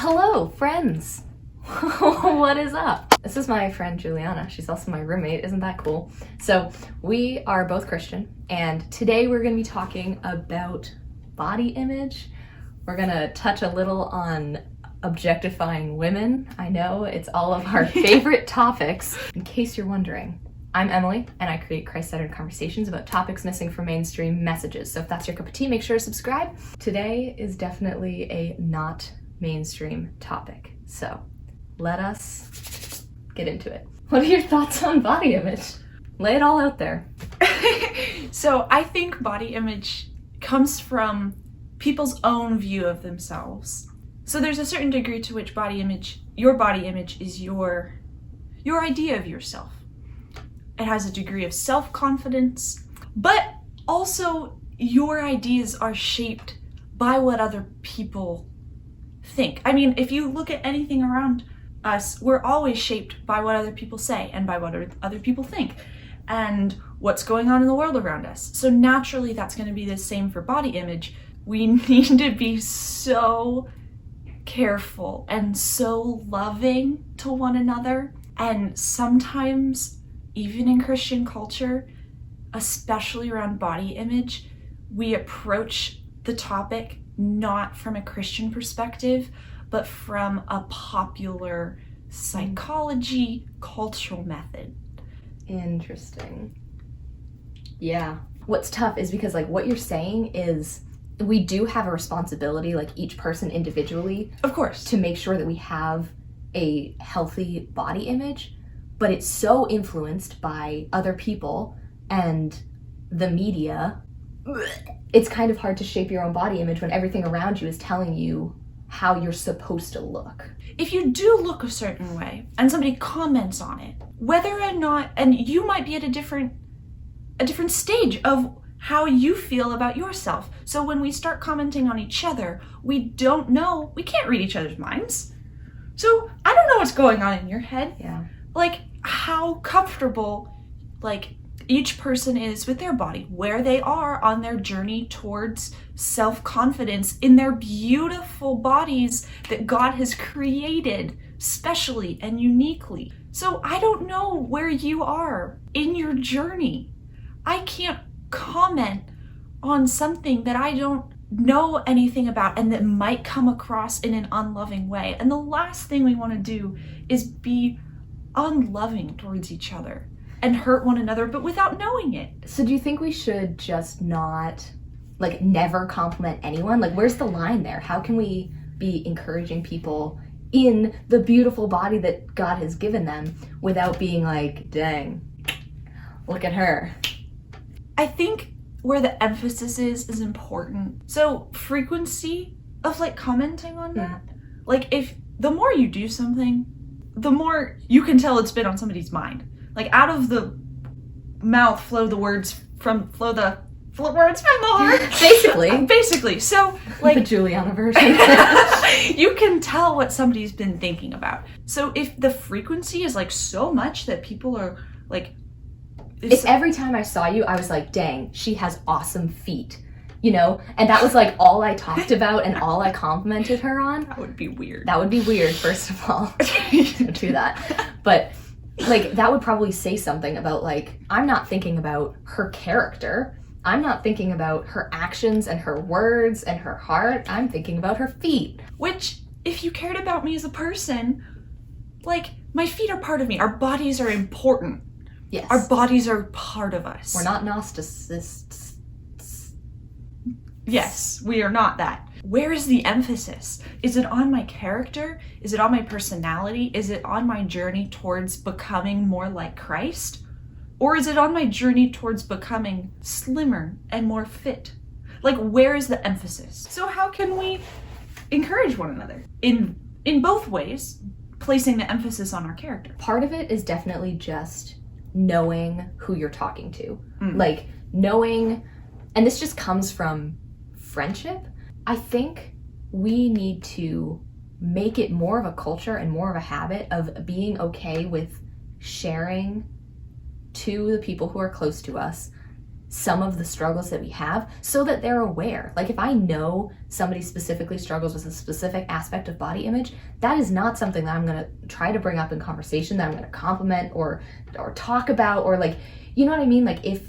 Hello, friends! What is up? This is my friend Juliana. She's also my roommate. Isn't that cool? So we are both Christian, and today we're going to be talking about body image. We're going to touch a little on objectifying women. I know it's all of our favorite topics. In case you're wondering, I'm Emily, and I create Christ-centered conversations about topics missing from mainstream messages. So if that's your cup of tea, make sure to subscribe. Today is definitely a not mainstream topic. So let us get into it. What are your thoughts on body image? Lay it all out there. So I think body image comes from people's own view of themselves. So there's a certain degree to which your body image is your idea of yourself. It has a degree of self-confidence, but also your ideas are shaped by what other people think. I mean, if you look at anything around us, we're always shaped by what other people say and by what other people think and what's going on in the world around us. So naturally, that's going to be the same for body image. We need to be so careful and so loving to one another. And sometimes, even in Christian culture, especially around body image, we approach the topic not from a Christian perspective, but from a popular psychology cultural method. Interesting. Yeah. What's tough is because what you're saying is we do have a responsibility, each person individually, of course, to make sure that we have a healthy body image, but it's so influenced by other people and the media. It's kind of hard to shape your own body image when everything around you is telling you how you're supposed to look. If you do look a certain way and somebody comments on it, whether or not, and you might be at a different stage of how you feel about yourself. So when we start commenting on each other, we can't read each other's minds. So I don't know what's going on in your head. Yeah. How comfortable, each person is with their body, where they are on their journey towards self-confidence in their beautiful bodies that God has created specially and uniquely. So I don't know where you are in your journey. I can't comment on something that I don't know anything about and that might come across in an unloving way. And the last thing we want to do is be unloving towards each other and hurt one another, but without knowing it. So do you think we should just not, never compliment anyone? Where's the line there? How can we be encouraging people in the beautiful body that God has given them without being dang, look at her? I think where the emphasis is important. So frequency of commenting on that. If the more you do something, the more you can tell it's been on somebody's mind. Out of the mouth flow the words from the heart. Basically. So the Juliana version. You can tell what somebody's been thinking about. So if the frequency is so much that people are if every time I saw you, I was dang, she has awesome feet, And that was all I talked about and all I complimented her on. That would be weird. That would be weird, first of all. Don't do that. But, that would probably say something about, I'm not thinking about her character. I'm not thinking about her actions and her words and her heart. I'm thinking about her feet. Which, if you cared about me as a person, my feet are part of me. Our bodies are important. Yes. Our bodies are part of us. We're not Gnosticists. Yes, we are not that. Where is the emphasis? Is it on my character? Is it on my personality? Is it on my journey towards becoming more like Christ? Or is it on my journey towards becoming slimmer and more fit? Where is the emphasis? So how can we encourage one another? In both ways, placing the emphasis on our character. Part of it is definitely just knowing who you're talking to. Knowing, and this just comes from friendship. I think we need to make it more of a culture and more of a habit of being okay with sharing to the people who are close to us some of the struggles that we have so that they're aware. Like if I know somebody specifically struggles with a specific aspect of body image, that is not something that I'm going to try to bring up in conversation, that I'm going to compliment or talk about, or like, you know what I mean? Like if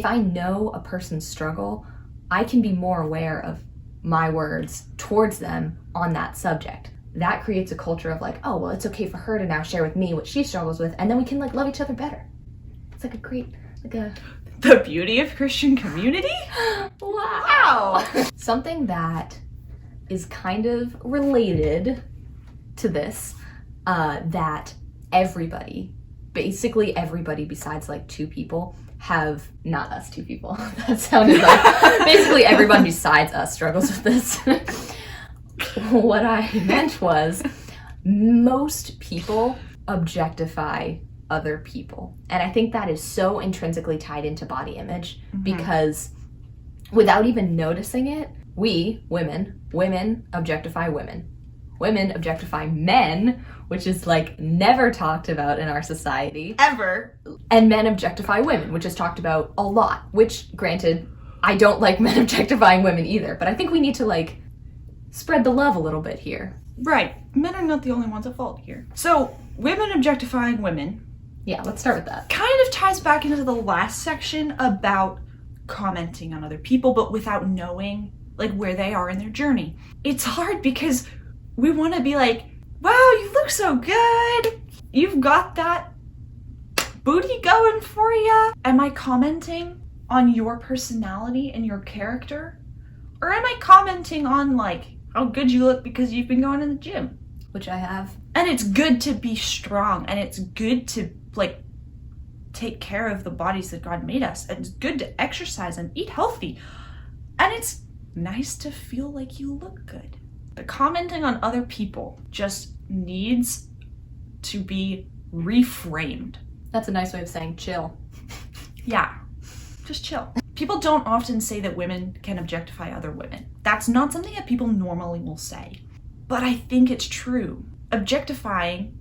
I know a person's struggle, I can be more aware of my words towards them on that subject. That creates a culture of like, oh, well, it's okay for her to now share with me what she struggles with, and then we can like love each other better. It's like a great, like a... The beauty of Christian community? Wow! Something that is kind of related to this, that everybody, basically everybody besides like two people, have, not us two people, that sounded like, basically everyone besides us struggles with this. What I meant was, most people objectify other people. And I think that is so intrinsically tied into body image, because without even noticing it, we, women objectify women. Women objectify men, which is like never talked about in our society. Ever. And men objectify women, which is talked about a lot, which granted, I don't like men objectifying women either, but I think we need to like spread the love a little bit here. Right. Men are not the only ones at fault here. So, women objectifying women. Yeah, let's start with that. Kind of ties back into the last section about commenting on other people, but without knowing like where they are in their journey. It's hard because we want to be like, wow, you look so good. You've got that booty going for you. Am I commenting on your personality and your character? Or am I commenting on like how good you look because you've been going in the gym? Which I have. And it's good to be strong, and it's good to like take care of the bodies that God made us, and it's good to exercise and eat healthy, and it's nice to feel like you look good. But commenting on other people just needs to be reframed. That's a nice way of saying chill. Yeah, just chill. People don't often say that women can objectify other women. That's not something that people normally will say. But I think it's true. Objectifying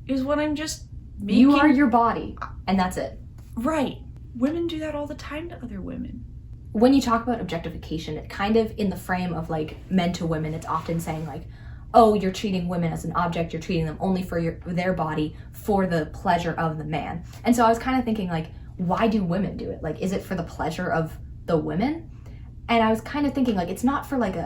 is when I'm just making... You are your body, and that's it. Right. Women do that all the time to other women. When you talk about objectification, it kind of in the frame of like men to women, it's often saying like, oh, you're treating women as an object, you're treating them only for their body for the pleasure of the man. And so I was kind of thinking like, why do women do it? Like, is it for the pleasure of the women? And I was kind of thinking like, it's not for like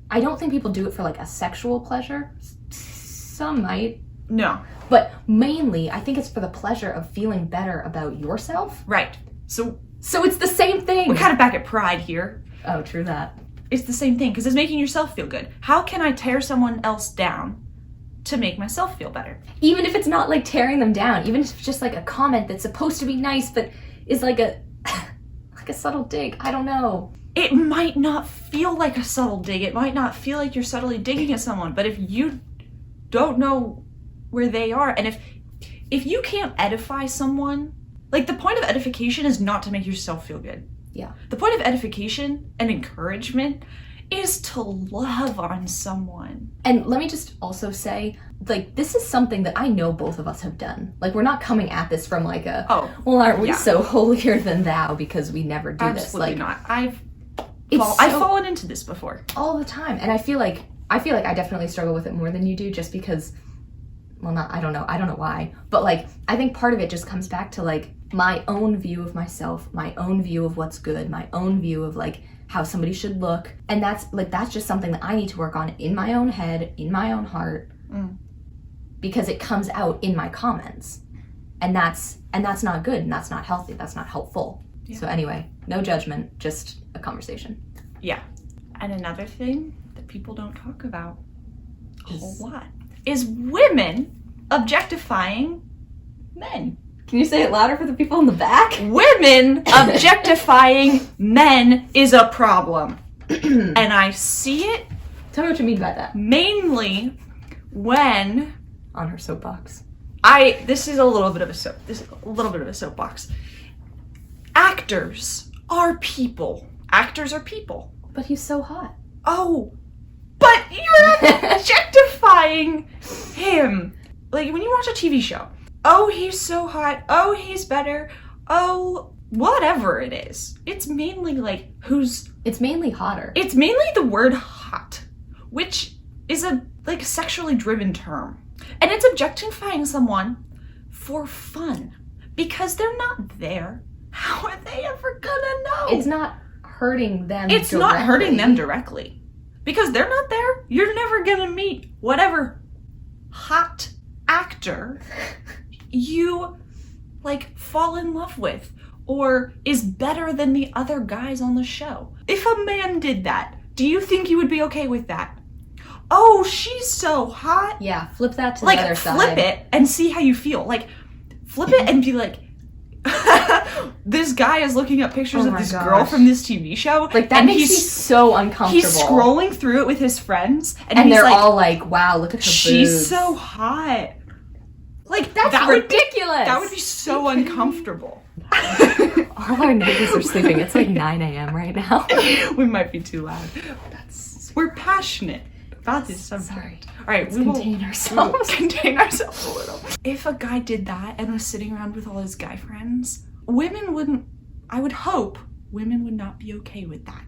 I don't think people do it for like a sexual pleasure. Some might. No. But mainly, I think it's for the pleasure of feeling better about yourself. Right. So it's the same thing. We're kind of back at pride here. Oh, true that. It's the same thing, because it's making yourself feel good. How can I tear someone else down to make myself feel better? Even if it's not like tearing them down, even if it's just like a comment that's supposed to be nice, but is like a subtle dig. I don't know. It might not feel like a subtle dig. It might not feel like you're subtly digging at someone, but if you don't know where they are, and if you can't edify someone, like the point of edification is not to make yourself feel good. Yeah. The point of edification and encouragement is to love on someone. And let me just also say, like, this is something that I know both of us have done. Like, we're not coming at this from like well, aren't we so holier than thou because we never do this? Absolutely Like, not. I've fallen into this before. All the time. And I feel like I definitely struggle with it more than you do, just because, well, I don't know why. But like, I think part of it just comes back to like my own view of myself, my own view of what's good, my own view of like how somebody should look. And that's just something that I need to work on in my own head, in my own heart, because it comes out in my comments. And that's not good, and that's not healthy, that's not helpful. Yeah. So anyway, no judgment, just a conversation. Yeah. And another thing that people don't talk about a whole lot is women objectifying men. Can you say it louder for the people in the back? Women objectifying men is a problem. And I see it. Tell me what you mean by that. Mainly when... On her soapbox. This is a little bit of a soapbox. Actors are people. Actors are people. But he's so hot. Oh, but you're objectifying him. Like when you watch a TV show, oh, he's so hot. Oh, he's better. Oh, whatever it is. It's mainly like It's mainly hotter. It's mainly the word hot, which is a like sexually driven term. And it's objectifying someone for fun because they're not there. How are they ever gonna know? It's not hurting them It's directly. not hurting them directly. Because they're not there. You're never gonna meet whatever hot actor you like fall in love with or is better than the other guys on the show. If a man did that, do you think you would be okay with that? Oh, she's so hot. Yeah, flip that to Like, the other side. flip it and see how you feel. Like, flip it and be like, this guy is looking up pictures Oh of my this gosh. girl from this TV show. Like, that and makes me so uncomfortable. He's scrolling through it with his friends. and he's they're like, all like, wow, look at her she's boobs. so hot. Like, That's that would ridiculous. that would be so uncomfortable. All our neighbors are sleeping. It's like 9 a.m. right now. We might be too loud. We're passionate about this subject. Sorry. All right, Let's we will contain ourselves. contain ourselves a little. If a guy did that and was sitting around with all his guy friends, I would hope women would not be okay with that.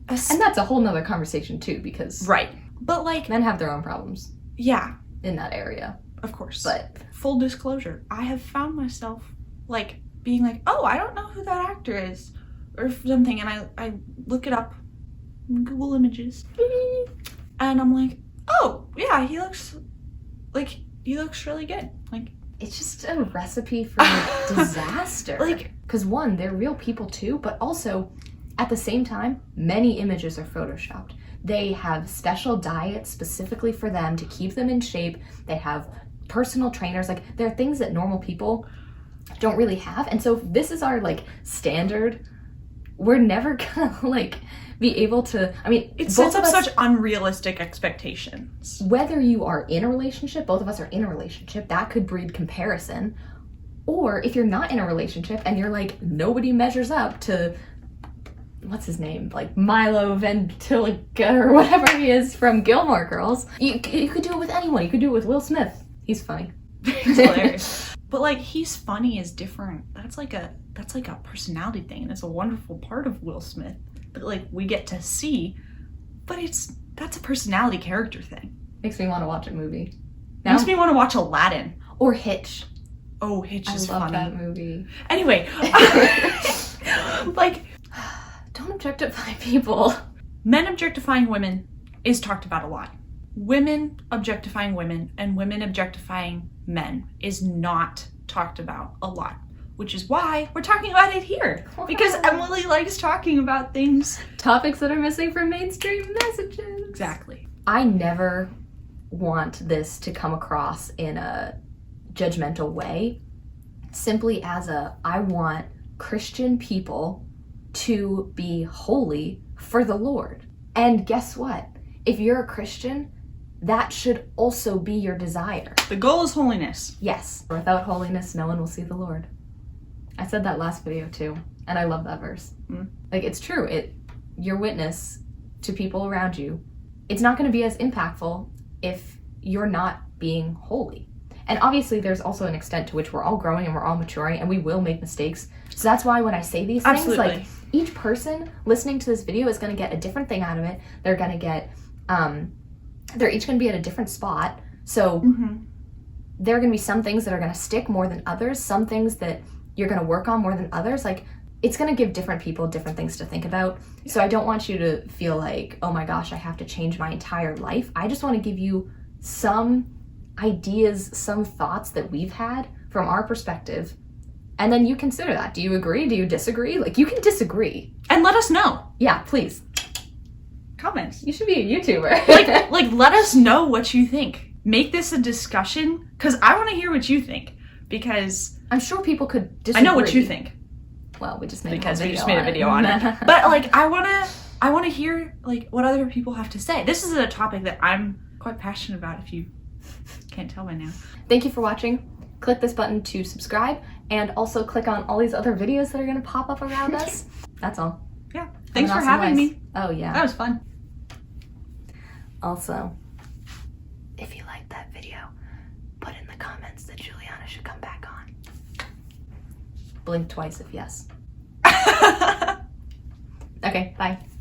And that's a whole nother conversation too, because Right. But like, men have their own problems yeah, in that area. of course. But Full disclosure, I have found myself like being like, oh, I don't know who that actor is or something, and I look it up, Google Images, and I'm like, oh yeah, he looks really good. Like, it's just a recipe for disaster. Like, because one, they're real people too, but also at the same time, many images are photoshopped. They have special diets specifically for them to keep them in shape. They have personal trainers. Like, there are things that normal people don't really have. And so if this is our like standard, we're never gonna like be able to, I mean, it both sets of up us, such unrealistic expectations. whether you are in a relationship, both of us are in a relationship, that could breed comparison. Or if you're not in a relationship and you're like, nobody measures up to, what's his name? Like Milo Ventimiglia or whatever he is from Gilmore Girls. You could do it with anyone. You could do it with Will Smith. He's funny. It's hilarious. But like, he's funny is different. That's like a personality thing, and it's a wonderful part of Will Smith that like we get to see. But that's a personality character thing. Makes me want to watch a movie. Now? Makes me want to watch Aladdin. Or Hitch. Oh, Hitch is I love funny. that movie. Anyway, like, Don't objectify people. men objectifying women is talked about a lot. Women objectifying women and women objectifying men is not talked about a lot, which is why we're talking about it here. Because Emily likes talking about things. Topics that are missing from mainstream messages. Exactly. I never want this to come across in a judgmental way. Simply as I want Christian people to be holy for the Lord. And guess what? If you're a Christian, that should also be your desire. The goal is holiness. Yes. Without holiness, no one will see the Lord. I said that last video too, and I love that verse. Like, it's true. Your witness to people around you, it's not going to be as impactful if you're not being holy. And obviously there's also an extent to which we're all growing and we're all maturing and we will make mistakes. So that's why when I say these things, Absolutely. like, each person listening to this video is going to get a different thing out of it. They're going to get, they're each going to be at a different spot. So there are going to be some things that are going to stick more than others, some things that you're going to work on more than others. Like, it's going to give different people different things to think about. So I don't want you to feel like, oh my gosh, I have to change my entire life. I just want to give you some ideas, some thoughts that we've had from our perspective. And then you consider that. Do you agree? Do you disagree? Like, you can disagree. And let us know. Yeah, please. Comments. You should be a YouTuber. like let us know what you think. Make this a discussion, because I want to hear what you think. Because I'm sure people could disagree. I know what you think. Well, we just made Because a we video just made a video on it. But like, I wanna hear like what other people have to say. This is a topic that I'm quite passionate about, if you can't tell by now. Thank you for watching. Click this button to subscribe, and also click on all these other videos that are going to pop up around us. That's all. Yeah. Thanks for Awesome having ways. me. Oh, yeah. That was fun. Also, if you liked that video, put in the comments that Juliana should come back on. Blink twice if yes. Okay, bye.